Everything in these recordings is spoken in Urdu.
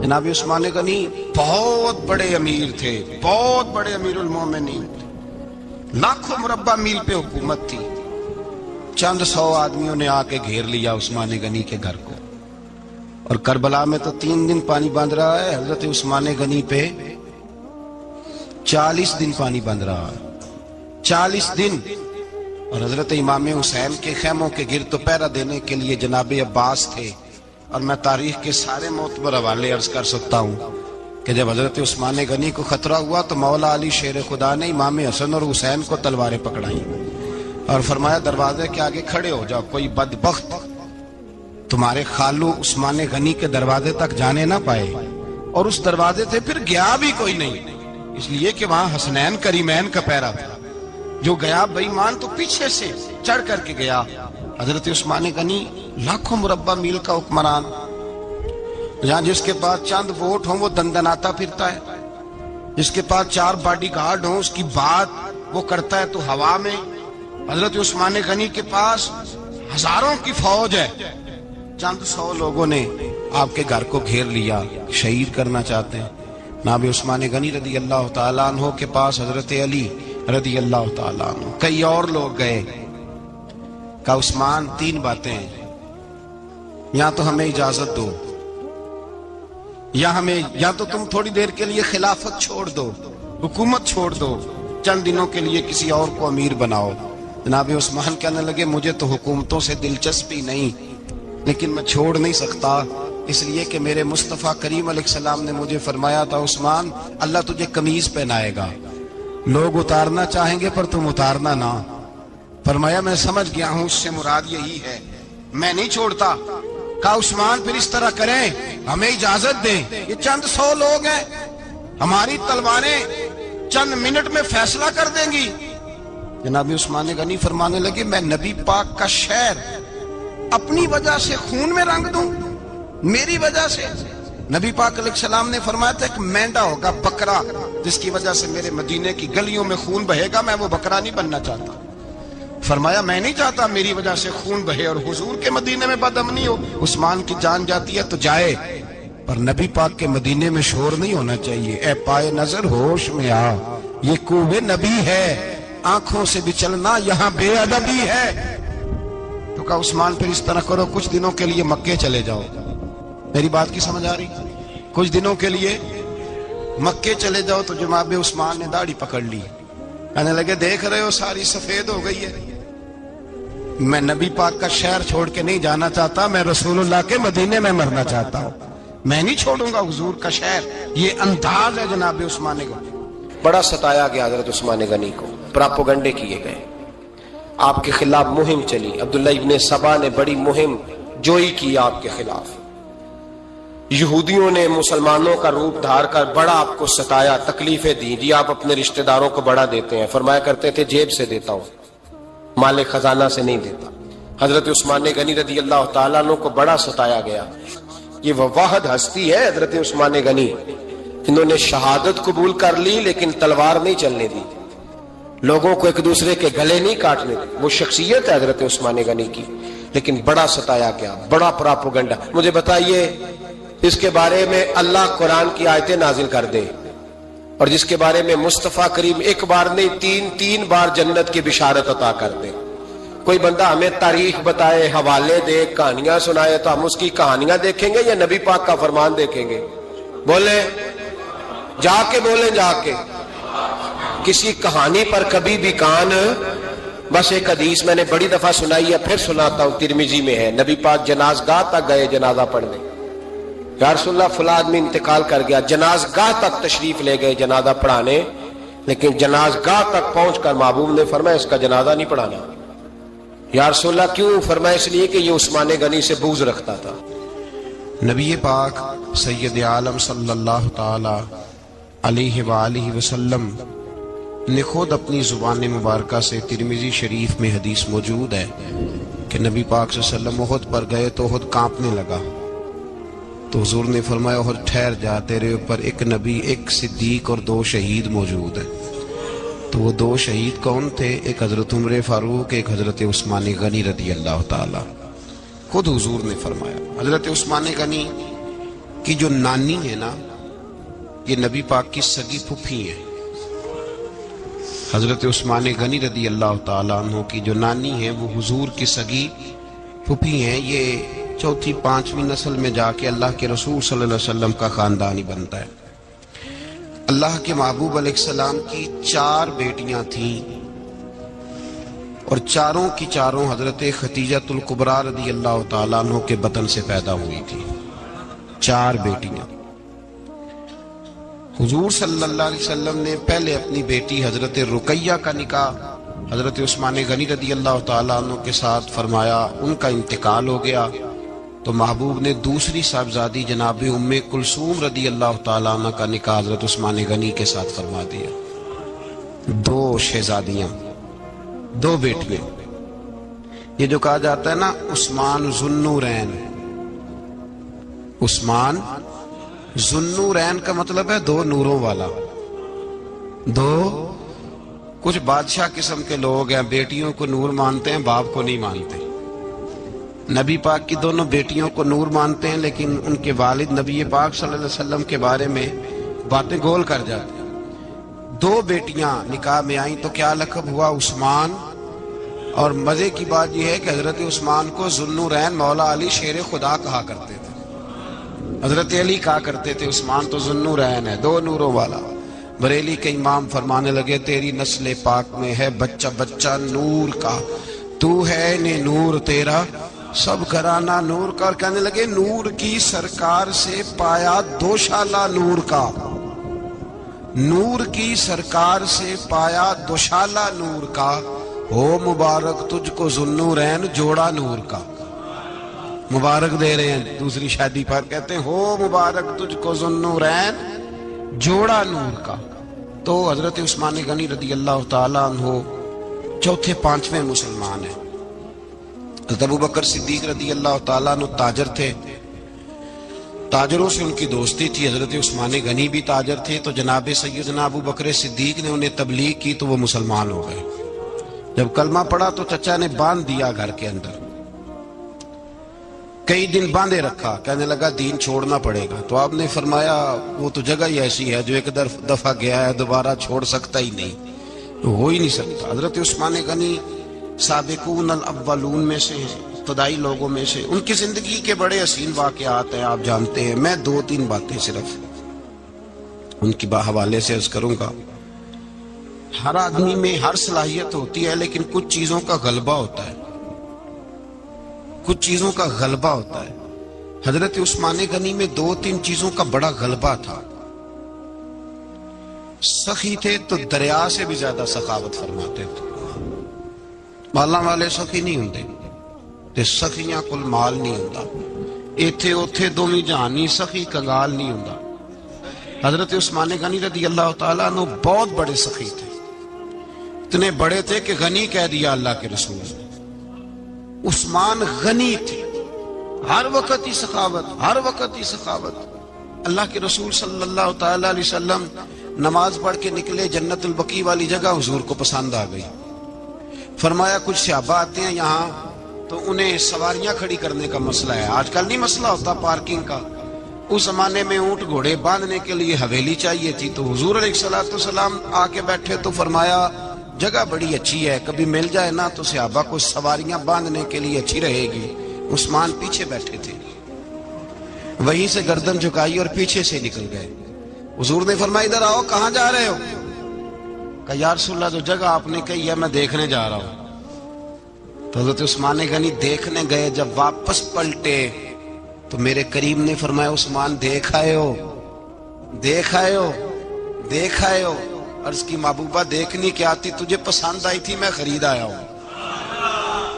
جناب عثمان غنی بہت بڑے امیر تھے، بہت بڑے امیر المومنین تھے، لاکھوں مربع میل پہ حکومت تھی۔ چند سو آدمیوں نے آ کے گھیر لیا عثمان غنی کے گھر کو، اور کربلا میں تو 3 دن پانی بند رہا ہے، حضرت عثمان غنی پہ 40 دن پانی بند رہا ہے، 40 دن۔ اور حضرت امام حسین کے خیموں کے گرد تو پہرا دینے کے لیے جناب عباس تھے۔ اور میں تاریخ کے سارے معتبر حوالے عرض کر سکتا ہوں کہ جب حضرت عثمان غنی کو خطرہ ہوا تو مولا علی شیر خدا نے امام حسن اور حسین کو تلواریں پکڑائیں اور فرمایا دروازے کے آگے کھڑے ہو جاؤ، کوئی بدبخت تمہارے خالو عثمان غنی کے دروازے تک جانے نہ پائے۔ اور اس دروازے سے پھر گیا بھی کوئی نہیں، اس لیے کہ وہاں حسنین کریمین کا پہرا تھا۔ جو گیا بے ایمان تو پیچھے سے چڑھ کر کے گیا۔ حضرت عثمان غنی لاکھوں مربع میل کا حکمران، جہاں جس کے پاس چند ووٹ ہوں وہ دندناتا پھرتا ہے، جس کے پاس 4 باڈی گارڈ ہوں اس کی بات وہ کرتا ہے تو ہوا میں۔ حضرت عثمان غنی کے پاس ہزاروں کی فوج ہے، چند 100 لوگوں نے آپ کے گھر کو گھیر لیا، شہید کرنا چاہتے ہیں۔ جناب عثمان غنی رضی اللہ تعالیٰ عنہ کے پاس حضرت علی رضی اللہ تعالیٰ عنہ، کئی اور لوگ گئے۔ کہا عثمان 3 باتیں ہیں، یا تو ہمیں اجازت دو، یا تو تم تھوڑی دیر کے لیے خلافت چھوڑ دو، حکومت چھوڑ دو، چند دنوں کے لیے کسی اور کو امیر بناؤ۔ جناب عثمان کہنے لگے مجھے تو حکومتوں سے دلچسپی نہیں، لیکن میں چھوڑ نہیں سکتا، اس لیے کہ میرے مصطفیٰ کریم علیہ السلام نے مجھے فرمایا تھا عثمان اللہ تجھے قمیض پہنائے گا، لوگ اتارنا چاہیں گے پر تم اتارنا نہ۔ فرمایا میں سمجھ گیا ہوں، اس سے مراد یہی ہے، میں نہیں چھوڑتا۔ کہا عثمان پھر اس طرح کریں، ہمیں اجازت دیں، یہ چند 100 لوگ ہیں، ہماری تلواریں چند منٹ میں فیصلہ کر دیں گی۔ جناب عثمان غنی فرمانے لگے میں نبی پاک کا شہر اپنی وجہ سے خون میں رنگ دوں، میری وجہ سے؟ نبی پاک علیہ السلام نے فرمایا تھا کہ مینڈا ہوگا بکرا جس کی وجہ سے میرے مدینے کی گلیوں میں خون بہے گا، میں وہ بکرا نہیں بننا چاہتا۔ فرمایا میں نہیں چاہتا میری وجہ سے خون بہے اور حضور کے مدینے میں بدامنی ہو۔ عثمان کی جان جاتی ہے تو جائے، پر نبی پاک کے مدینے میں شور نہیں ہونا چاہیے۔ اے پائے نظر ہوش میں آ، یہ کوہ نبی ہے، آنکھوں سے بھی چلنا یہاں بے ادبی ہے۔ تو کہا عثمان پھر اس طرح کرو، کچھ دنوں کے لیے مکے چلے جاؤ۔ میری بات کی سمجھ آ رہی؟ کچھ دنوں کے لیے مکے چلے جاؤ۔ تو جناب عثمان نے داڑھی پکڑ لی، کہنے لگے دیکھ رہے ہو ساری سفید ہو گئی ہے، میں نبی پاک کا شہر چھوڑ کے نہیں جانا چاہتا، میں رسول اللہ کے مدینے میں مرنا چاہتا ہوں، میں نہیں چھوڑوں گا حضور کا شہر۔ یہ انداز ہے جناب عثمان غنی۔ بڑا ستایا گیا حضرت عثمان غنی کو، پراپوگنڈے کیے گئے، آپ کے خلاف مہم چلی، عبداللہ ابن سبا نے بڑی مہم جوئی کی آپ کے خلاف۔ یہودیوں نے مسلمانوں کا روپ دھار کر بڑا آپ کو ستایا، تکلیفیں دی، جی آپ اپنے رشتہ داروں کو بڑا دیتے ہیں، فرمایا کرتے تھے جیب سے دیتا ہوں، مال خزانہ سے نہیں دیتا۔ حضرت عثمان غنی رضی اللہ تعالیٰ عنہ کو بڑا ستایا گیا۔ یہ وہ واحد ہستی ہے حضرت عثمان غنی، انہوں نے شہادت قبول کر لی لیکن تلوار نہیں چلنے دی، لوگوں کو ایک دوسرے کے گلے نہیں کاٹنے دی، وہ شخصیت ہے حضرت عثمان غنی کی، لیکن بڑا ستایا گیا، بڑا پراپوگنڈا۔ مجھے بتائیے اس کے بارے میں اللہ قرآن کی آیتیں نازل کر دے، اور جس کے بارے میں مصطفیٰ کریم ایک بار نہیں تین بار جنت کی بشارت عطا کر دے، کوئی بندہ ہمیں تاریخ بتائے، حوالے دے، کہانیاں سنائے، تو ہم اس کی کہانیاں دیکھیں گے یا نبی پاک کا فرمان دیکھیں گے؟ بولیں، جا کے بولیں، جا کے۔ کسی کہانی پر کبھی بھی کان، بس ایک حدیث میں نے بڑی دفعہ سنائی ہے، پھر سناتا ہوں، ترمذی میں ہے، نبی پاک جنازگاہ تک گئے جنازہ پڑھنے، یا رسول اللہ فلاں آدمی انتقال کر گیا، جنازگاہ تک تشریف لے گئے جنازہ پڑھانے، لیکن جنازگاہ تک پہنچ کر محبوب نے فرمایا اس کا جنازہ نہیں پڑھانا۔ یا رسول اللہ کیوں؟ فرمایا اس لیے کہ یہ عثمان غنی سے بغض رکھتا تھا۔ نبی پاک سید عالم صلی اللہ تعالی علیہ وآلہ وسلم نے خود اپنی زبان مبارکہ سے، ترمذی شریف میں حدیث موجود ہے کہ نبی پاک صلی اللہ علیہ وسلم احد پر گئے تو احد کانپنے لگا، تو حضور نے فرمایا احد ٹھہر جا، تیرے اوپر ایک نبی، ایک صدیق اور 2 شہید موجود ہیں۔ تو وہ 2 شہید کون تھے؟ ایک حضرت عمر فاروق، ایک حضرت عثمان غنی رضی اللہ تعالی۔ خود حضور نے فرمایا۔ حضرت عثمان غنی کی جو نانی ہے نا، یہ نبی پاک کی سگی پھوپھی ہے۔ حضرت عثمان غنی رضی اللہ تعالیٰ عنہ کی جو نانی ہے وہ حضور کی سگی پھوپھی ہیں۔ یہ چوتھی پانچویں نسل میں جا کے اللہ کے رسول صلی اللہ علیہ وسلم کا خاندان ہی بنتا ہے۔ اللہ کے محبوب علیہ السلام کی 4 بیٹیاں تھیں، اور چاروں کی چاروں حضرت خدیجۃ الکبریٰ رضی اللہ تعالیٰ عنہ کے بطن سے پیدا ہوئی تھی۔ 4 بیٹیاں۔ حضور صلی اللہ علیہ وسلم نے پہلے اپنی بیٹی حضرت رقیہ کا نکاح حضرت عثمان غنی رضی اللہ تعالیٰ عنہ کے ساتھ فرمایا، ان کا انتقال ہو گیا تو محبوب نے دوسری صاحبزادی جناب ام کلثوم رضی اللہ تعالیٰ عنہ کا نکاح حضرت عثمان غنی کے ساتھ فرما دیا۔ 2 شہزادیاں، 2 بیٹیاں۔ یہ جو کہا جاتا ہے نا عثمان ذوالنورین، عثمان ذوالنورین کا مطلب ہے 2 نوروں والا۔ 2 کچھ بادشاہ قسم کے لوگ ہیں، بیٹیوں کو نور مانتے ہیں، باپ کو نہیں مانتے۔ نبی پاک کی دونوں بیٹیوں کو نور مانتے ہیں، لیکن ان کے والد نبی پاک صلی اللہ علیہ وسلم کے بارے میں باتیں گول کر جاتے ہیں۔ 2 بیٹیاں نکاح میں آئیں تو کیا لقب ہوا؟ عثمان۔ اور مزے کی بات یہ ہے کہ حضرت عثمان کو ذوالنورین مولا علی شیر خدا کہا کرتے تھے، حضرت علی کہا کرتے تھے عثمان تو ذوالنورین ہے، 2 نوروں والا۔ بریلی کے امام فرمانے لگے تیری نسل پاک میں ہے بچہ بچہ نور کا، تو ہے نے نور تیرا سب گھرانہ نور کا۔ اور کہنے لگے نور کی سرکار سے پایا 2 شالہ نور کا، نور کی سرکار سے پایا 2 شالہ نور کا، ہو مبارک تجھ کو ذوالنورین جوڑا نور کا۔ مبارک دے رہے ہیں دوسری شادی پر، کہتے ہیں ہو مبارک تجھ کو ذوالنورین جوڑا نور کا۔ تو حضرت عثمان غنی رضی اللہ تعالیٰ عنہ 4 5ویں مسلمان ہیں۔ حضرت ابوبکر صدیق رضی اللہ تعالیٰ عنہ تاجر تھے، تاجروں سے ان کی دوستی تھی۔ حضرت عثمان غنی بھی تاجر تھے، تو جناب سیدنا ابوبکر صدیق نے انہیں تبلیغ کی تو وہ مسلمان ہو گئے۔ جب کلمہ پڑھا تو چچا نے باندھ دیا گھر کے اندر، کئی دن باندھے رکھا، کہنے لگا دین چھوڑنا پڑے گا۔ تو آپ نے فرمایا وہ تو جگہ ہی ایسی ہے جو ایک دفعہ گیا ہے دوبارہ چھوڑ سکتا ہی نہیں، ہو ہی نہیں سکتا۔ حضرت عثمان غنی سابقون الاولون میں سے ہیں، ابتدائی لوگوں میں سے۔ ان کی زندگی کے بڑے حسین واقعات ہیں، آپ جانتے ہیں۔ میں 2-3 باتیں صرف ان کی حوالے سے عرض کروں گا۔ ہر آدمی میں ہر صلاحیت ہوتی ہے، لیکن کچھ چیزوں کا غلبہ ہوتا ہے، کچھ چیزوں کا غلبہ ہوتا ہے۔ حضرت عثمان غنی میں 2-3 چیزوں کا بڑا غلبہ تھا۔ سخی تھے تو دریا سے بھی زیادہ سخاوت فرماتے تھے۔ مالا والے سخی نہیں ہوندے تے سخیاں کل مال نہیں ہوندا، ایتھے اوتھے دوویں جہانی سخی کنگال نہیں ہوندا۔ حضرت عثمان غنی رضی اللہ تعالیٰ عنہ بہت بڑے سخی تھے، اتنے بڑے تھے کہ غنی کہہ دیا اللہ کے رسول نے۔ عثمان غنی تھے، ہر وقت ہی سخاوت، ہر وقت ہی سخاوت۔ اللہ کے رسول صلی اللہ تعالیٰ علیہ وسلم نماز پڑھ کے نکلے، جنت البقیع والی جگہ حضور کو پسند آ گئی۔ فرمایا کچھ صحابہ آتے ہیں یہاں تو انہیں سواریاں کھڑی کرنے کا مسئلہ ہے۔ آج کل نہیں مسئلہ ہوتا پارکنگ کا، اس زمانے میں اونٹ گھوڑے باندھنے کے لیے حویلی چاہیے تھی۔ تو حضور علیہ الصلوۃ والسلام آ کے بیٹھے تو فرمایا جگہ بڑی اچھی ہے، کبھی مل جائے نا تو صحابہ کو سواریاں باندھنے کے لیے اچھی رہے گی۔ عثمان پیچھے بیٹھے تھے، وہیں سے گردن جھکائی اور پیچھے سے نکل گئے۔ حضور نے فرمایا ادھر آؤ، کہاں جا رہے ہو؟ کہا یا رسول اللہ جو جگہ آپ نے کہی ہے میں دیکھنے جا رہا ہوں۔ تو حضرت عثمان غنی دیکھنے گئے، جب واپس پلٹے تو میرے کریم نے فرمایا عثمان دیکھ آئے ہو، دیکھ آئے ہو، دیکھ آئے ہو۔ عرض کی محبوبہ دیکھنی کیا آتی، تجھے پسند آئی تھی، میں خرید آیا ہوں،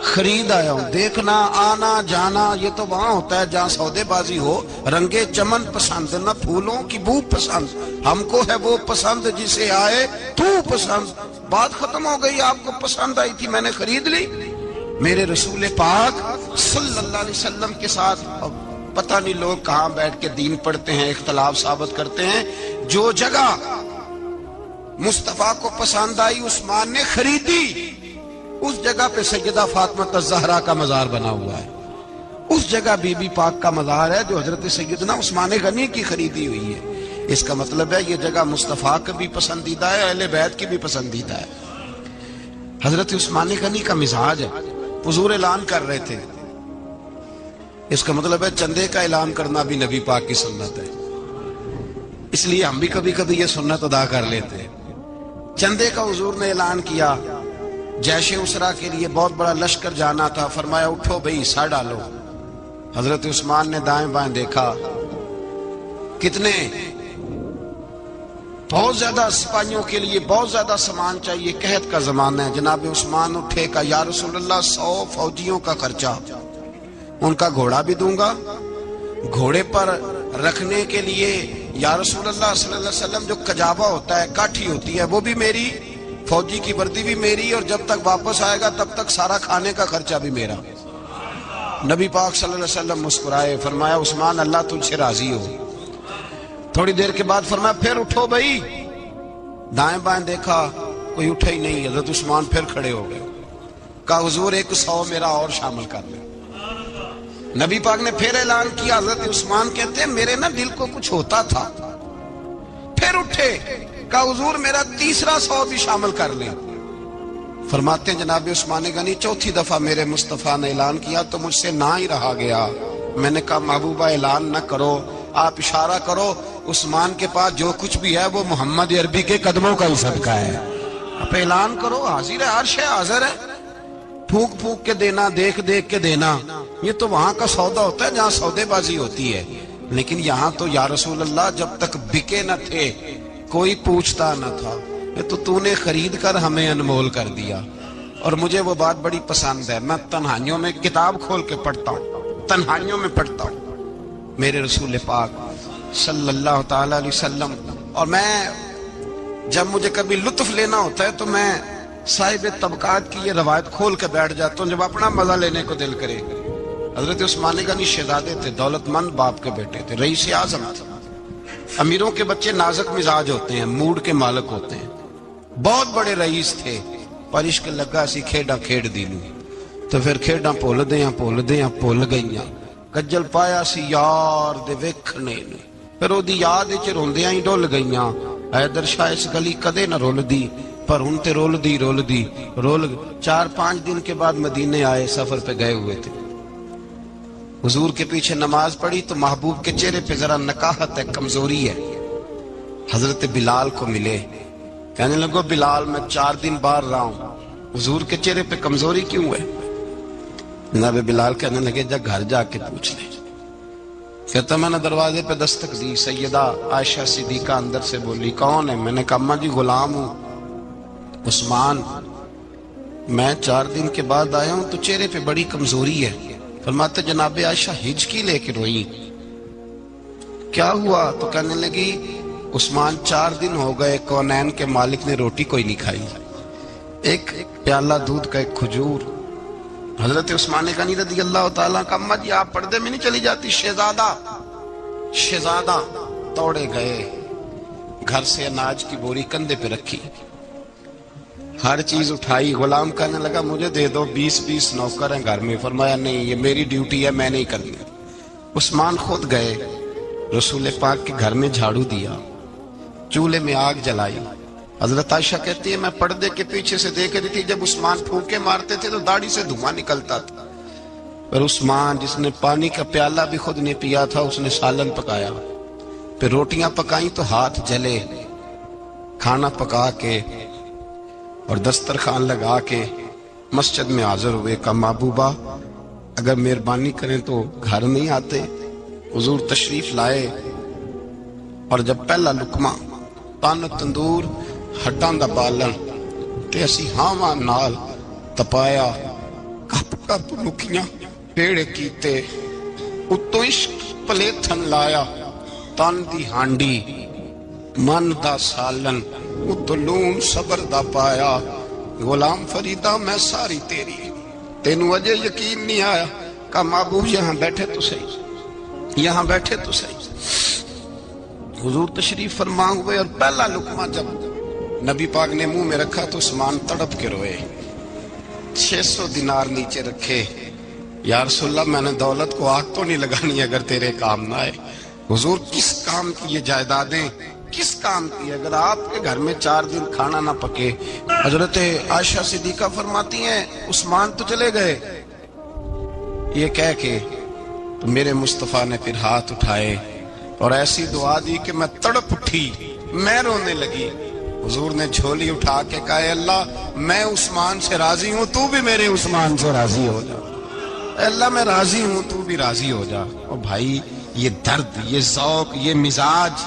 خرید آیا ہوں۔ دیکھنا آنا جانا یہ تو وہاں ہوتا ہے جہاں سودے بازی ہو۔ رنگے چمن پسند نہ پھولوں کی بو پسند، ہم کو ہے وہ پسند جسے آئے تو پسند۔ بات ختم ہو گئی، آپ کو پسند آئی تھی میں نے خرید لی۔ میرے رسول پاک صلی اللہ علیہ وسلم کے ساتھ پتہ نہیں لوگ کہاں بیٹھ کے دین پڑھتے ہیں، اختلاف ثابت کرتے ہیں۔ جو جگہ مصطفیٰ کو پسند آئی عثمان نے خریدی، اس جگہ پہ سیدہ فاطمہ الزہرا کا مزار بنا ہوا ہے، اس جگہ بی بی پاک کا مزار ہے جو حضرت سیدنا عثمان غنی کی خریدی ہوئی ہے. اس کا مطلب ہے یہ جگہ مصطفیٰ کا بھی پسندیدہ ہے، اہل بیت کی بھی پسندیدہ ہے. حضرت عثمان غنی کا مزاج ہے. حضور اعلان کر رہے تھے، اس کا مطلب ہے چندے کا اعلان کرنا بھی نبی پاک کی سنت ہے. اس لیے ہم بھی کبھی کبھی یہ سنت ادا کر لیتے ہیں. چندے کا حضور نے اعلان کیا. جیش اسرا کے لیے بہت بڑا لشکر جانا تھا. فرمایا اٹھو بھئی حصہ ڈالو. حضرت عثمان نے دائیں بائیں دیکھا، کتنے بہت زیادہ سپاہیوں کے لیے بہت زیادہ سامان چاہیے، قحط کا زمانہ ہے. جناب عثمان اٹھے کہا یا رسول اللہ 100 فوجیوں کا خرچہ، ان کا گھوڑا بھی دوں گا، گھوڑے پر رکھنے کے لیے یا رسول اللہ صلی اللہ علیہ وسلم جو کجاوا ہوتا ہے، کاٹھی ہوتی ہے، وہ بھی میری، فوجی کی وردی بھی میری، اور جب تک واپس آئے گا تب تک سارا کھانے کا خرچہ بھی میرا. نبی پاک صلی اللہ علیہ وسلم مسکرائے، فرمایا عثمان اللہ تجھ سے راضی ہو. تھوڑی دیر کے بعد فرمایا پھر اٹھو بھائی. دائیں بائیں دیکھا کوئی اٹھا ہی نہیں. حضرت عثمان پھر کھڑے ہو گئے. کہا حضور 100 میرا اور شامل کر لیں. نبی پاک نے پھر اعلان کیا. حضرت عثمان کہتے ہیں میرے نا دل کو کچھ ہوتا تھا. پھر اٹھے. کہا حضور میرا تیسرا 100 بھی شامل کر لیں. فرماتے ہیں جناب عثمان غنی چوتھی دفعہ میرے مصطفیٰ نے اعلان کیا تو مجھ سے نہ ہی رہا گیا. میں نے کہا محبوبہ اعلان نہ کرو، آپ اشارہ کرو. عثمان کے پاس جو کچھ بھی ہے وہ محمد عربی کے قدموں کا ہی صدقہ ہے. آپ اعلان کرو، حاضر ہے، عرش ہے، حاضر ہے. پھونک پھونک کے دینا، دیکھ دیکھ کے دینا، یہ تو وہاں کا سودا ہوتا ہے جہاں سودے بازی ہوتی ہے. لیکن یہاں تو یا رسول اللہ جب تک بکے نہ تھے کوئی پوچھتا نہ تھا. یہ تو نے خرید کر ہمیں انمول کر دیا. اور مجھے وہ بات بڑی پسند ہے. میں تنہائیوں میں کتاب کھول کے پڑھتا ہوں، تنہائیوں میں پڑھتا ہوں میرے رسول پاک صلی اللہ تعالی علیہ وسلم. اور میں جب مجھے کبھی لطف لینا ہوتا ہے تو میں صاحب طبقات کی یہ روایت کھول کے بیٹھ جاتا ہوں جب اپنا مزہ لینے کو دل کرے. حضرت عثمان غنی شہزادے تھے، دولت مند باپ کے بیٹے تھے، رئیس اعظم تھے. امیروں کے بچے نازک مزاج ہوتے ہیں، موڈ کے مالک ہوتے ہیں. بہت بڑے رئیس تھے پر عشق لگا سی کھیڈا کھیڈ دی نو تو پھر کھیڈاں بھول گئیاں. کجل پایا سی یار دے ویکھنے نو، پھر او دی یاد وچ روندیاں ہی ڈول گئیاں. حیدر شاہ اس گلی کدے نہ رول دی پر ہن تے رول دی 4-5 دن کے بعد مدینے آئے، سفر پہ گئے ہوئے تھے. حضور کے پیچھے نماز پڑھی تو محبوب کے چہرے پہ ذرا نکاہت ہے، کمزوری ہے. حضرت بلال کو ملے، کہنے لگو بلال میں 4 دن باہر رہا ہوں، حضور کے چہرے پہ کمزوری کیوں ہے؟ جناب بلال کہنے لگے جا گھر جا کے پوچھ لے. کہتا میں نے دروازے پہ دستک دی، سیدہ عائشہ صدیقہ اندر سے بولی کون ہے؟ میں نے کہا اماں جی غلام ہوں عثمان، میں 4 دن کے بعد آیا ہوں تو چہرے پہ بڑی کمزوری ہے. فرماتے جناب عائشہ ہچکی لے کے روئی. کیا ہوا؟ تو کہنے لگی عثمان 4 دن ہو گئے کونین کے مالک نے روٹی کوئی نہیں کھائی، ایک پیالہ دودھ کا ایک کھجور. حضرت عثمان غنی رضی اللہ تعالیٰ کا اماں جی آپ پردے میں نہیں چلی جاتی؟ شہزادہ توڑے گئے، گھر سے اناج کی بوری کندھے پہ رکھی، ہر چیز اٹھائی. غلام کہنے لگا مجھے دے دو، 20 نوکر ہیں گھر میں. فرمایا نہیں یہ میری ڈیوٹی ہے، میں نہیں کرنی. عثمان خود گئے، رسول پاک کے گھر میں جھاڑو دیا، چولہے میں آگ جلائی. حضرت عائشہ کہتی ہے میں پردے کے پیچھے سے دیکھ رہی تھی، جب عثمان پھونکے مارتے تھے تو داڑھی سے دھواں نکلتا تھا. پر عثمان جس نے پانی کا پیالہ بھی خود نہیں پیا تھا اس نے سالن پکایا، پھر روٹیاں پکائیں تو ہاتھ جلے. کھانا پکا کے اور دسترخوان لگا کے مسجد میں حاضر ہوئے. کہا محبوبہ اگر مہربانی کریں تو گھر نہیں آتے؟ حضور تشریف لائے اور جب پہلا لقمہ تن تندور ہٹاں دا بالن تے اسی ہاواں نال تپایا، کپ کپ مکھیاں پیڑے کیتے، اتو عشق پلیتھن لایا، تن دی ہانڈی من دا سالن، اتو لون صبر دا پایا. غلام فریدہ میں ساری تیری، تینوں اجے یقین نہیں آیا؟ کہا محبوب یہاں بیٹھے تو صحیح، یہاں بیٹھے تو صحیح. حضور تشریف فرما ہوئے اور پہلا لقمہ جب نبی پاک نے منہ میں رکھا تو عثمان تڑپ کے روئے. 600 دینار نیچے رکھے، یا رسول اللہ میں نے دولت کو آگ تو نہیں لگانی اگر تیرے کام نہ آئے. حضور کس کام کی یہ جائیدادیں، کس کام کی؟ اگر آپ کے گھر میں 4 دن کھانا نہ پکے. حضرت عائشہ صدیقہ فرماتی ہیں عثمان تو چلے گئے، یہ کہہ کے تو میرے مصطفیٰ نے پھر ہاتھ اٹھائے اور ایسی دعا دی کہ میں تڑپ اٹھی، میں رونے لگی. حضور نے جھولی اٹھا کے کہا اے اللہ میں عثمان سے راضی ہوں، تو بھی میرے عثمان سے راضی ہو جا. اے اللہ میں راضی ہوں، تو بھی راضی ہو جا. اور بھائی یہ درد، یہ ذوق، یہ مزاج،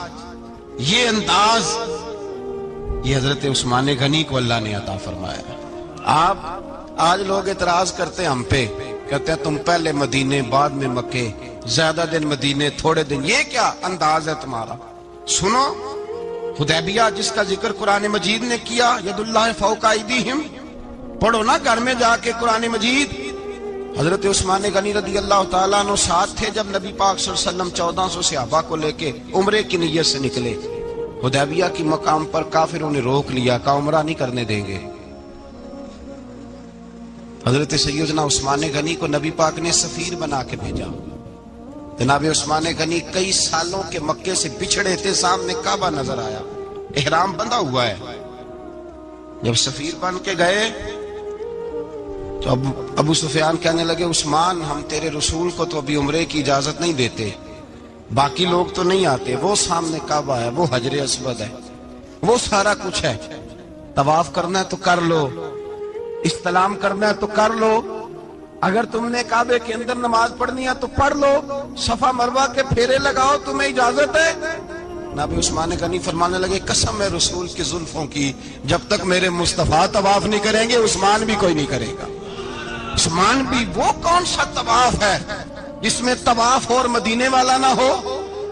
یہ انداز، یہ حضرت عثمان غنی کو اللہ نے عطا فرمایا. آپ آج لوگ اعتراض کرتے ہیں ہم پہ، کہتے ہیں تم پہلے مدینے بعد میں مکے، زیادہ دن مدینے تھوڑے دن. یہ کیا انداز ہے تمہارا؟ سنو حدیبیہ جس کا ذکر قرآن مجید نے کیا، ید اللہ فوق ایدیہم، پڑھو نا گھر میں جا کے قرآن مجید. حضرت عثمان غنی رضی اللہ تعالیٰ عنہ ساتھ تھے جب نبی پاک صلی اللہ علیہ وسلم 1400 صحابہ کو لے کے عمرے کی نیت سے نکلے. حدیبیہ کی مقام پر کافروں نے روک لیا، کہا عمرہ نہیں کرنے دیں گے. حضرت سیدنا عثمان غنی کو نبی پاک نے سفیر بنا کے بھیجا. جناب عثمان غنی کئی سالوں کے مکے سے بچھڑے تھے، سامنے کعبہ نظر آیا، احرام بندھا ہوا ہے. جب سفیر بن کے گئے تو ابو سفیان کہنے لگے عثمان ہم تیرے رسول کو تو ابھی عمرے کی اجازت نہیں دیتے، باقی لوگ تو نہیں آتے، وہ سامنے کعبہ ہے، وہ حجر اسود ہے، وہ سارا کچھ ہے، طواف کرنا ہے تو کر لو، استلام کرنا ہے تو کر لو، اگر تم نے کعبے کے اندر نماز پڑھنی ہے تو پڑھ لو، صفا مروہ کے پھیرے لگاؤ، تمہیں اجازت ہے. نبی عثمان غنی فرمانے لگے قسم ہے رسول کی زلفوں کی، جب تک میرے مصطفیٰ طواف نہیں کریں گے عثمان بھی کوئی نہیں کرے گا. عثمان بھی وہ کون سا طواف ہے جس میں طواف اور مدینے والا نہ ہو؟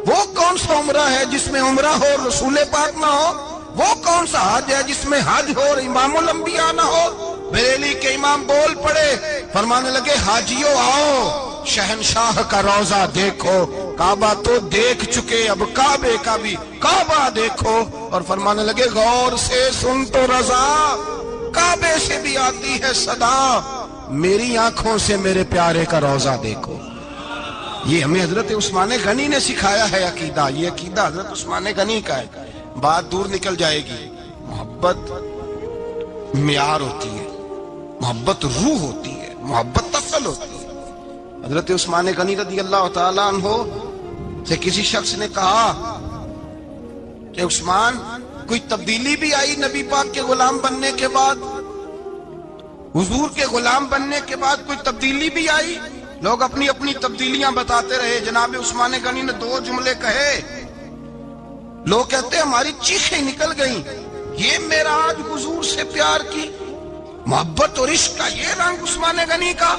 وہ کون سا عمرہ ہے جس میں عمرہ ہو اور رسول پاک نہ ہو؟ وہ کون سا حج ہے جس میں حج ہو اور امام الانبیاء نہ ہو؟ بریلی کے امام بول پڑے، فرمانے لگے حاجیو آؤ شہنشاہ کا روضہ دیکھو، کعبہ تو دیکھ چکے اب کعبے کا بھی کعبہ دیکھو. اور فرمانے لگے غور سے سن تو رضا، کعبے سے بھی آتی ہے صدا، میری آنکھوں سے میرے پیارے کا روضہ دیکھو. یہ ہمیں حضرت عثمان غنی نے سکھایا ہے عقیدہ، یہ عقیدہ حضرت عثمان غنی کا ہے. بات دور نکل جائے گی. محبت معیار ہوتی ہے، محبت روح ہوتی ہے، محبت اصل ہوتی ہے. حضرت عثمان غنی رضی اللہ تعالیٰ عنہ سے کسی شخص نے کہا کہ عثمان کوئی تبدیلی بھی آئی نبی پاک کے غلام بننے کے بعد؟ حضور کے غلام بننے کے بعد کوئی تبدیلی بھی آئی؟ لوگ اپنی اپنی تبدیلیاں بتاتے رہے. جناب عثمان غنی نے 2 جملے کہے، لوگ کہتے ہیں ہماری چیخیں نکل گئیں، یہ معراج حضور سے پیار کی محبت اور عشق کا یہ رنگ عثمان غنی کا.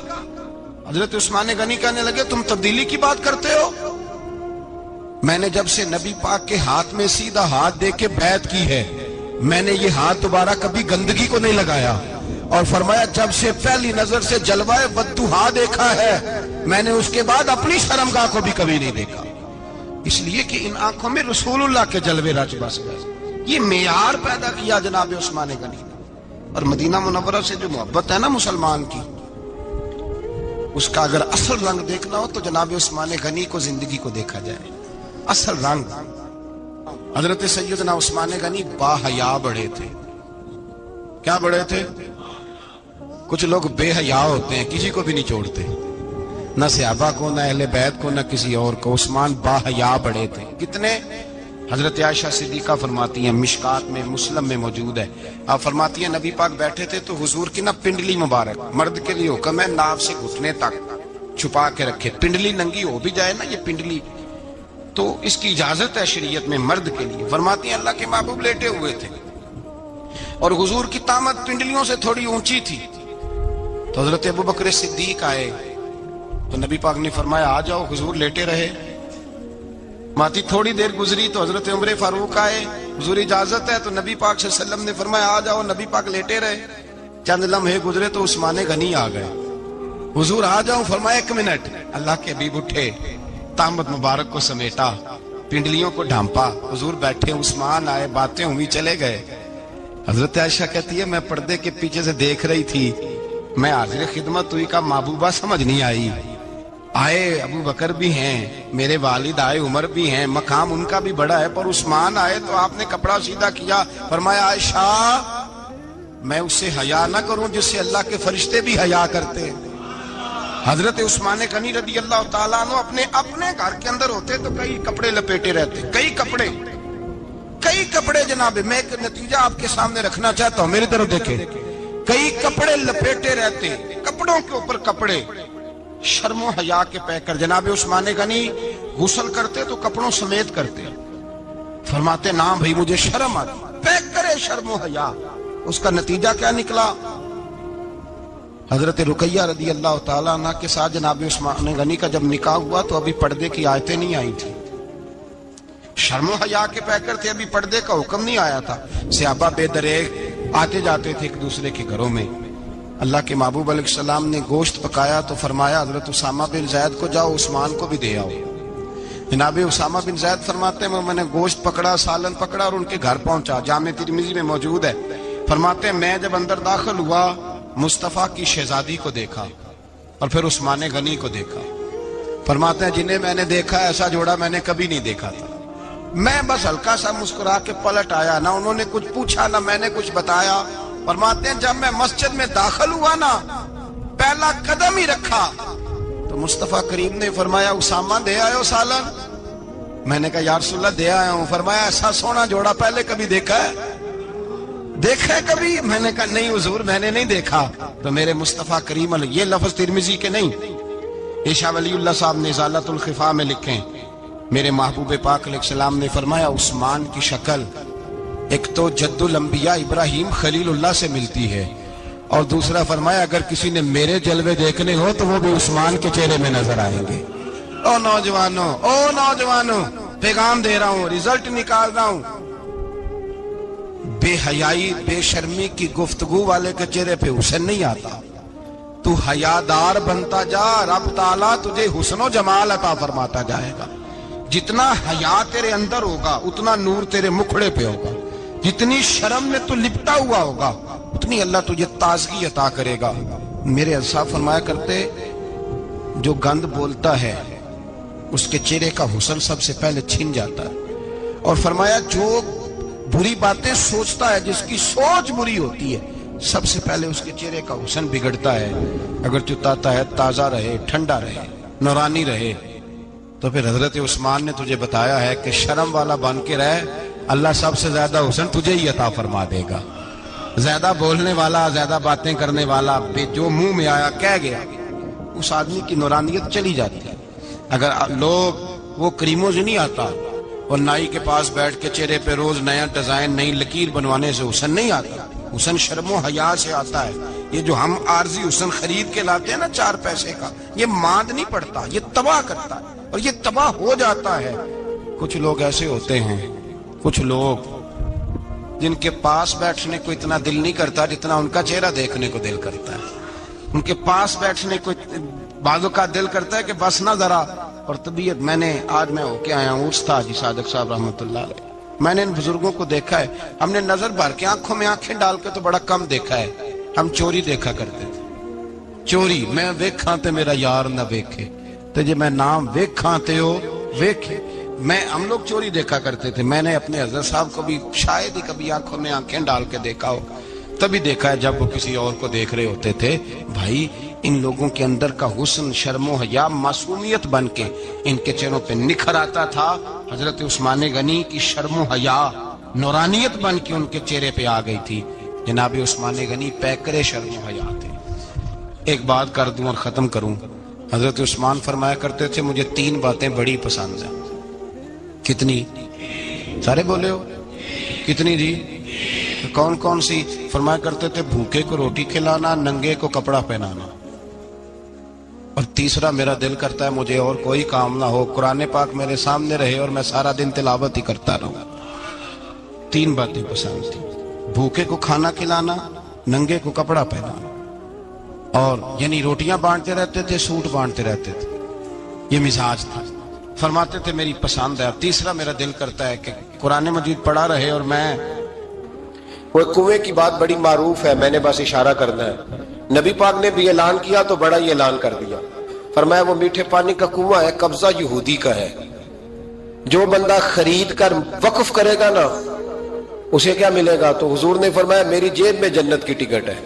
حضرت عثمان غنی کہنے لگے تم تبدیلی کی بات کرتے ہو؟ میں نے جب سے نبی پاک کے ہاتھ میں سیدھا ہاتھ دے کے بیعت کی ہے، میں نے یہ ہاتھ دوبارہ کبھی گندگی کو نہیں لگایا. اور فرمایا جب سے پہلی نظر سے جلوہ والضحیٰ دیکھا ہے، میں نے اس کے بعد اپنی شرمگاہ کو بھی کبھی نہیں دیکھا، اس لیے کہ ان آنکھوں میں رسول اللہ کے جلوے رچ بس گئے. یہ معیار پیدا کیا جناب عثمان غنی نے. اور مدینہ منورہ سے جو محبت ہے نا مسلمان کی، اس کا اگر اصل رنگ دیکھنا ہو تو جناب عثمان غنی کو زندگی کو دیکھا جائے. اصل رنگ. حضرت سیدنا عثمان غنی با حیا بڑے تھے. کیا بڑے تھے؟ کچھ لوگ بے حیا ہوتے ہیں، کسی کو بھی نہیں چھوڑتے، نہ صحابہ کو، نہ اہل بیت کو، نہ کسی اور کو. عثمان با حیا بڑے تھے. کتنے؟ حضرت عائشہ صدیقہ فرماتی ہیں، مشکات میں مسلم میں موجود ہے، آپ فرماتی ہیں نبی پاک بیٹھے تھے تو حضور کی نا پنڈلی مبارک، مرد کے لیے حکم ہے ناف سے گھٹنے تک چھپا کے رکھے، پنڈلی ننگی ہو بھی جائے نا یہ پنڈلی تو اس کی اجازت ہے شریعت میں مرد کے لیے. فرماتی ہیں اللہ کے محبوب لیٹے ہوئے تھے اور حضور کی طامت پنڈلیوں سے تھوڑی اونچی تھی، تو حضرت ابوبکر صدیق آئے تو نبی پاک نے فرمایا آ جاؤ. حضور لیٹے رہے. ماتی تھوڑی دیر گزری تو حضرت عمر فاروق آئے، حضور اجازت ہے، تو نبی پاک صلی اللہ علیہ وسلم نے فرمایا آ جاؤ. نبی پاک لیٹے رہے. چند لمحے گزرے تو عثمان غنی آ گئے. حضور آ جاؤ. فرمایا 1 منٹ. اللہ کے حبیب اٹھے، طامت مبارک کو سمیٹا، پنڈلیوں کو ڈھانپا، حضور بیٹھے، عثمان آئے، باتیں ہوئی، چلے گئے. حضرت عائشہ کہتی ہے میں پردے کے پیچھے سے دیکھ رہی تھی میں حاضر خدمت ہوئی، کا محبوبہ سمجھ نہیں آئی، آئے ابو بکر بھی ہیں، میرے والد آئے، عمر بھی ہیں، مقام ان کا بھی بڑا ہے، پر عثمان آئے تو آپ نے کپڑا سیدھا کیا، فرمایا عائشہ میں اس سے حیا نہ کروں جس سے اللہ کے فرشتے بھی حیا کرتے ہیں۔ حضرت عثمان غنی رضی اللہ تعالیٰ عنہ اپنے گھر کے اندر ہوتے تو کئی کپڑے لپیٹے رہتے، کئی کپڑے جناب، میں ایک نتیجہ آپ کے سامنے رکھنا چاہتا ہوں، میری طرف دیکھیں، کئی کپڑے لپیٹے رہتے، کپڑوں کے اوپر کپڑے، شرم و حیا کے پیکر۔ جناب عثمان غنی غسل کرتے تو کپڑوں سمیت کرتے، فرماتے نا بھائی مجھے شرم آتی، پیکر شرم و حیا۔ اس کا نتیجہ کیا نکلا؟ حضرت رقیہ رضی اللہ تعالیٰ عنہ کے ساتھ جناب عثمان غنی کا جب نکاح ہوا تو ابھی پردے کی آیتیں نہیں آئی تھی، شرم و حیا کے پیکر تھے، ابھی پردے کا حکم نہیں آیا تھا۔ صحابہ بے دریغ آتے جاتے تھے ایک دوسرے کے گھروں میں۔ اللہ کے محبوب علیہ السلام نے گوشت پکایا تو فرمایا حضرت اسامہ بن زید کو جاؤ عثمان کو بھی دے آؤ۔ جناب اسامہ بن زید فرماتے ہیں میں نے گوشت پکڑا، سالن پکڑا اور ان کے گھر پہنچا، جامع ترمذی میں موجود ہے۔ فرماتے ہیں میں جب اندر داخل ہوا مصطفیٰ کی شہزادی کو دیکھا اور پھر عثمان غنی کو دیکھا۔ فرماتے ہیں جنہیں میں نے دیکھا ایسا جوڑا میں نے کبھی نہیں دیکھا تھا، میں بس ہلکا سا مسکرا کے پلٹ آیا، نہ انہوں نے کچھ پوچھا نہ میں نے کچھ بتایا۔ فرماتے ہیں جب میں مسجد میں داخل ہوا نا، پہلا قدم ہی رکھا تو مصطفیٰ کریم نے فرمایا اسامہ دے آئے ہو سالن؟ میں نے کہا یا رسول اللہ دے آیا ہوں۔ فرمایا ایسا سونا جوڑا پہلے کبھی دیکھا ہے؟ دیکھا ہے کبھی؟ میں نے کہا نہیں حضور میں نے نہیں دیکھا۔ تو میرے مصطفیٰ کریم علیہ، یہ لفظ ترمذی کے نہیں، شاہ ولی اللہ صاحب نے ازالۃ الخفا میں لکھیں، میرے محبوب پاک علیہ السلام نے فرمایا عثمان کی شکل ایک تو جد الانبیاء ابراہیم خلیل اللہ سے ملتی ہے، اور دوسرا فرمایا اگر کسی نے میرے جلوے دیکھنے ہو تو وہ بھی عثمان کے چہرے میں نظر آئیں گے۔ او نوجوانوں پیغام دے رہا ہوں، رزلٹ نکال رہا ہوں، بے حیائی بے شرمی کی گفتگو والے کے چہرے پہ حسن نہیں آتا، تو حیادار بنتا جا، رب تعالیٰ تجھے حسن و جمال عطا فرماتا جائے گا۔ جتنا حیا تیرے اندر ہوگا اتنا نور تیرے مکھڑے پہ ہوگا، جتنی شرم میں تو لپٹا ہوا ہوگا اتنی اللہ تجھے تازگی عطا کرے گا۔ میرے صاحب فرمایا کرتے جو گند بولتا ہے اس کے چہرے کا حسن سب سے پہلے چھن جاتا ہے، اور فرمایا جو بری باتیں سوچتا ہے جس کی سوچ بری ہوتی ہے سب سے پہلے اس کے چہرے کا حسن بگڑتا ہے۔ اگر چتاتا ہے تازہ رہے، ٹھنڈا رہے، نورانی رہے، تو پھر حضرت عثمان نے تجھے بتایا ہے کہ شرم والا بن کے رہ، اللہ سب سے زیادہ حسن تجھے ہی عطا فرما دے گا۔ زیادہ بولنے والا، زیادہ باتیں کرنے والا، جو منہ میں آیا کہہ گیا، اس آدمی کی نورانیت چلی جاتی ہے۔ اگر لوگ وہ کریموں سے نہیں آتا اور نائی کے پاس بیٹھ کے چہرے پہ روز نیا ڈیزائن نئی لکیر بنوانے سے حسن نہیں آتا، حسن شرم و حیا سے آتا ہے۔ یہ جو ہم عارضی حسن خرید کے لاتے ہیں نا 4 پیسے کا، یہ ماند نہیں پڑتا، یہ تباہ کرتا ہے اور یہ تباہ ہو جاتا ہے۔ کچھ لوگ ایسے ہوتے ہیں، کچھ لوگ جن کے پاس بیٹھنے کو اتنا دل نہیں کرتا جتنا ان کا چہرہ دیکھنے کو دل کرتا ہے۔ ان کے پاس بیٹھنے کو بعضوں کا دل کرتا ہے کہ بس نہ ذرا، اور طبیعت آج میں ہو کے آیا ہوں عرس تھا حاجی صادق صاحب رحمۃ اللہ علیہ، میں نے ان بزرگوں کو دیکھا ہے، ہم نے نظر بھر کے آنکھوں میں آنکھیں ڈال کے تو بڑا کم دیکھا ہے، ہم چوری دیکھا کرتے تھے، چوری میں ویکھاں تے میرا یار نہ ویکھے، تے جے میں نام ویکھاں تے ہو ویکھے، ہم لوگ چوری دیکھا کرتے تھے۔ میں نے اپنے حضرت صاحب کو بھی شاید ہی کبھی آنکھوں میں آنکھیں ڈال کے دیکھا ہو، تبھی دیکھا ہے جب وہ کسی اور کو دیکھ رہے ہوتے تھے۔ بھائی ان لوگوں کے اندر کا حسن، شرم و حیا، معصومیت بن کے ان کے چہروں پہ نکھر آتا تھا۔ حضرت عثمان غنی کی شرم و حیا نورانیت بن کے ان کے چہرے پہ آ گئی تھی۔ جناب عثمان غنی پیکر شرم و حیا تھے۔ ایک بات کر دوں اور ختم کروں، حضرت عثمان فرمایا کرتے تھے مجھے 3 باتیں بڑی پسند ہیں۔ کتنی؟ سارے بولے ہو کتنی جی؟ کون کون سی؟ فرمایا کرتے تھے بھوکے کو روٹی کھلانا، ننگے کو کپڑا پہنانا، اور تیسرا میرا دل کرتا ہے مجھے اور کوئی کام نہ ہو، قرآن پاک میرے سامنے رہے اور میں سارا دن تلاوت ہی کرتا رہوں۔ 3 باتیں پسند تھی، بھوکے کو کھانا کھلانا، ننگے کو کپڑا پہنانا، اور یعنی روٹیاں بانٹتے رہتے تھے، سوٹ بانٹتے رہتے تھے، یہ مزاج تھا۔ فرماتے تھے میری پسند ہے، اور تیسرا میرا دل کرتا ہے کہ قرآن مجید پڑھا رہے اور میں وہ کنویں کی بات بڑی معروف ہے، میں نے بس اشارہ کرنا ہے۔ نبی پاک نے بھی اعلان کیا تو بڑا ہی اعلان کر دیا، فرمایا وہ میٹھے پانی کا کنواں ہے، قبضہ یہودی کا ہے، جو بندہ خرید کر وقف کرے گا نا اسے کیا ملے گا؟ تو حضور نے فرمایا میری جیب میں جنت کی ٹکٹ ہے،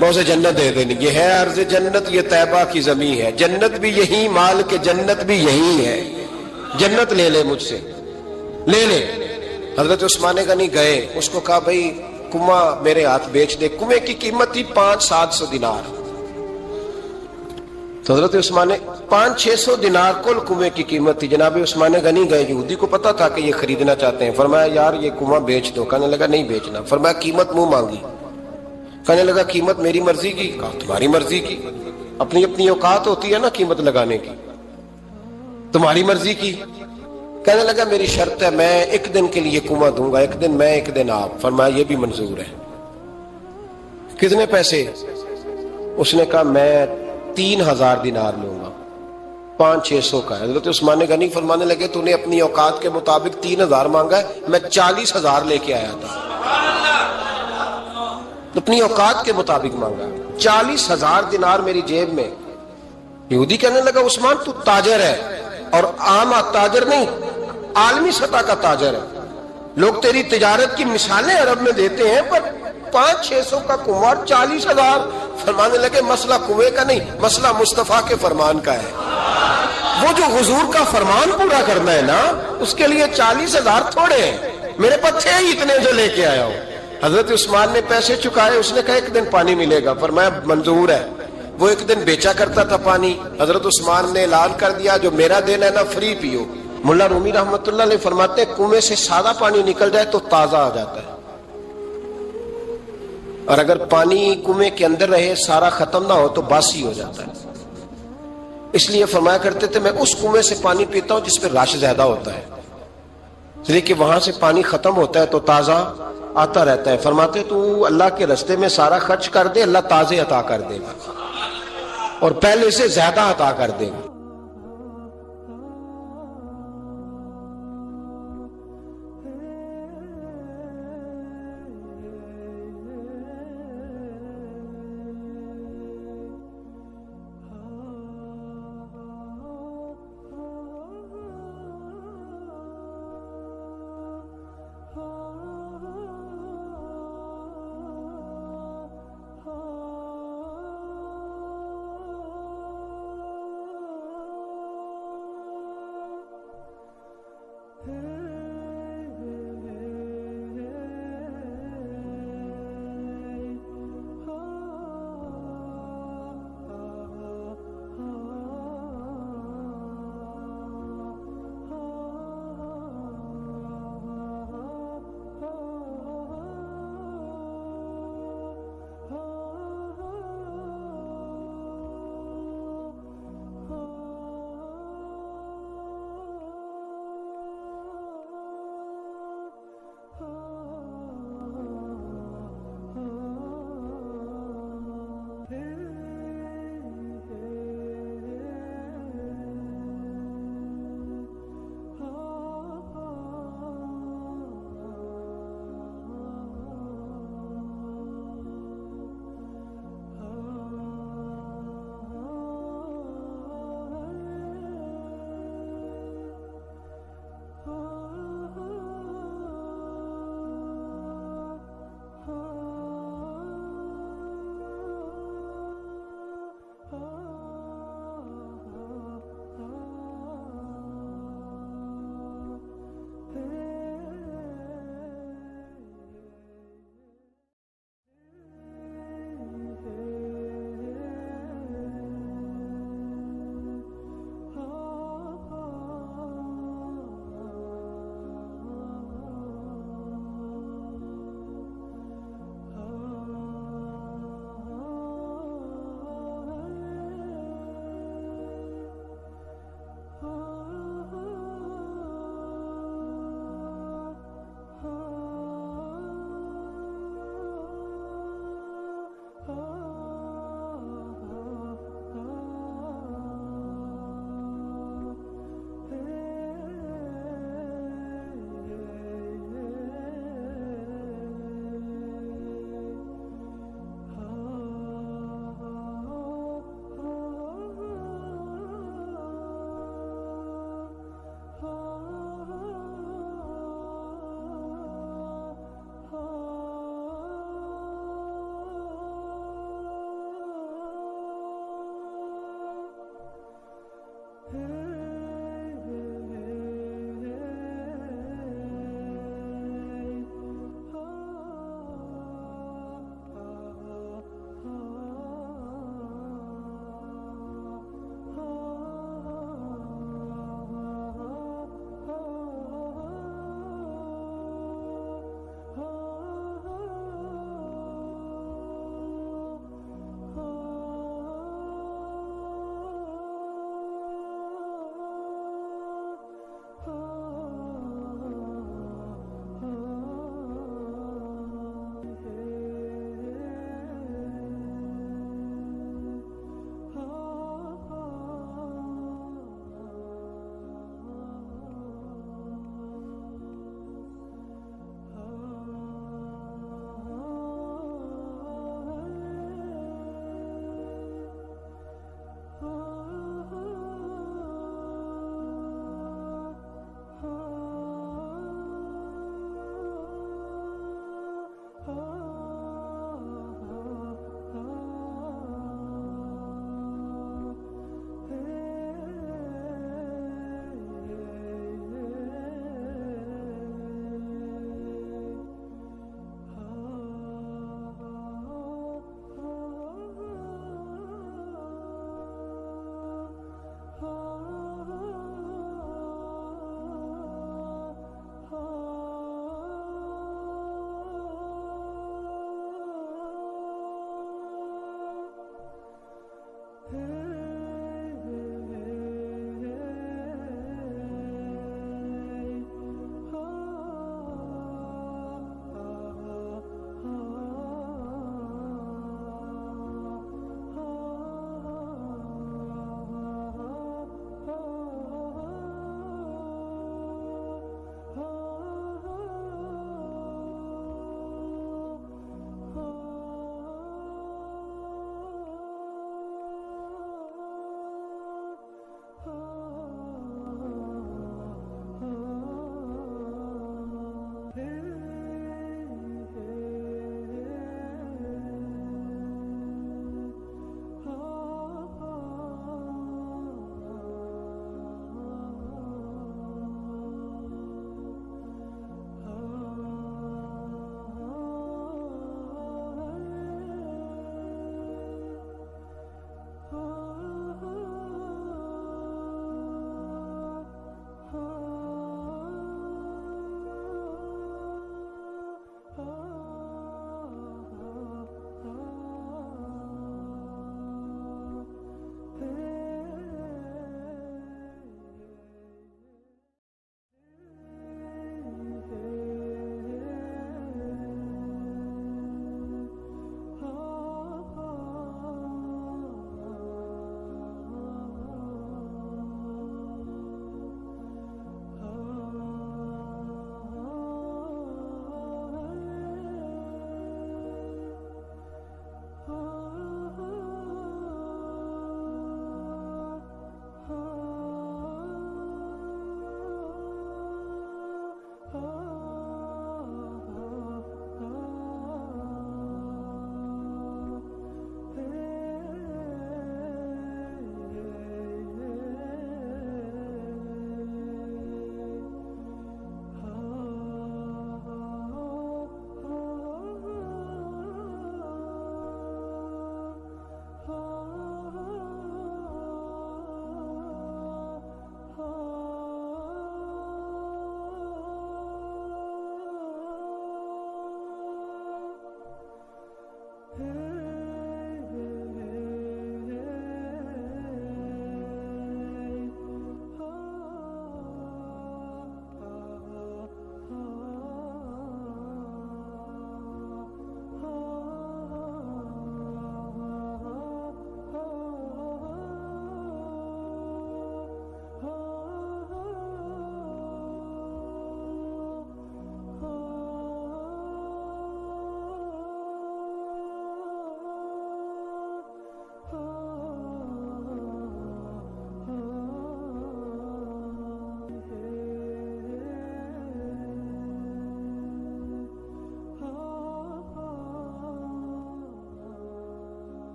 میں اسے جنت دے دینی۔ یہ ہے عرض جنت، یہ طیبہ کی زمین ہے، جنت بھی یہی، مال کے جنت بھی یہی ہے، جنت لے لے مجھ سے، لے لے۔ حضرت عثمان غنی گئے، اس کو کہا بھائی کنواں میرے ہاتھ بیچ دے۔ کنویں کی قیمت تھی 500-700 دینار۔ تو حضرت عثمان 500-600 دینار کل کنویں کی قیمت تھی۔ جناب عثمان غنی گئے، یہودی کو پتا تھا کہ یہ خریدنا چاہتے ہیں، فرمایا یار یہ کنواں بیچ دو۔ کہنے لگا نہیں بیچنا۔ فرمایا قیمت منہ مانگی، کہنے لگا قیمت میری مرضی کی۔ کہا تمہاری مرضی کی، اپنی اپنی اوقات ہوتی ہے نا قیمت لگانے کی، تمہاری مرضی کی۔ کہنے لگا میری شرط ہے، میں ایک دن کے لیے کنواں دوں گا، ایک دن میں ایک دن آپ۔ فرمایا یہ بھی منظور ہے۔ کتنے پیسے؟ اس نے کہا میں 3000 دینار لوں گا، 500-600 کا ہے۔ حضرت عثمان غنی فرمانے لگے تو نے اپنی اوقات کے مطابق 3000 مانگا ہے، میں 40,000 لے کے آیا تھا، اپنی اوقات کے مطابق مانگا، 40,000 دینار میری جیب میں۔ یہودی کہنے لگا عثمان تو تاجر ہے، اور عام تاجر نہیں، عالمی سطح کا تاجر ہے، لوگ تیری تجارت کی مثالیں عرب میں دیتے ہیں، پر 500-600 کا کنواں 40,000۔ فرمانے لگے مسئلہ کنویں کا نہیں، مسئلہ مصطفیٰ کے فرمان کا ہے، وہ جو حضور کا فرمان پورا کرنا ہے نا، اس کے لیے 40,000 تھوڑے ہیں، میرے پاس تھے ہی اتنے جو لے کے آیا ہوں۔ حضرت عثمان نے پیسے چکائے، اس نے کہا ایک دن پانی ملے گا۔ فرمایا منظور ہے۔ وہ ایک دن بیچا کرتا تھا پانی، حضرت عثمان نے اعلان کر دیا جو میرا دین ہے نا فری پیو۔ ملا رومی رحمت اللہ علیہ فرماتے ہیں کنویں سے سادہ پانی نکل جائے تو تازہ آ جاتا ہے، اور اگر پانی کنویں کے اندر رہے سارا ختم نہ ہو تو باسی ہو جاتا ہے۔ اس لیے فرمایا کرتے تھے میں اس کنویں سے پانی پیتا ہوں جس پہ رش زیادہ ہوتا ہے، اس لیے کہ وہاں سے پانی ختم ہوتا ہے تو تازہ آتا رہتا ہے۔ فرماتے تو اللہ کے راستے میں سارا خرچ کر دے، اللہ تازے عطا کر دے گا اور پہلے سے زیادہ عطا کر دے گا۔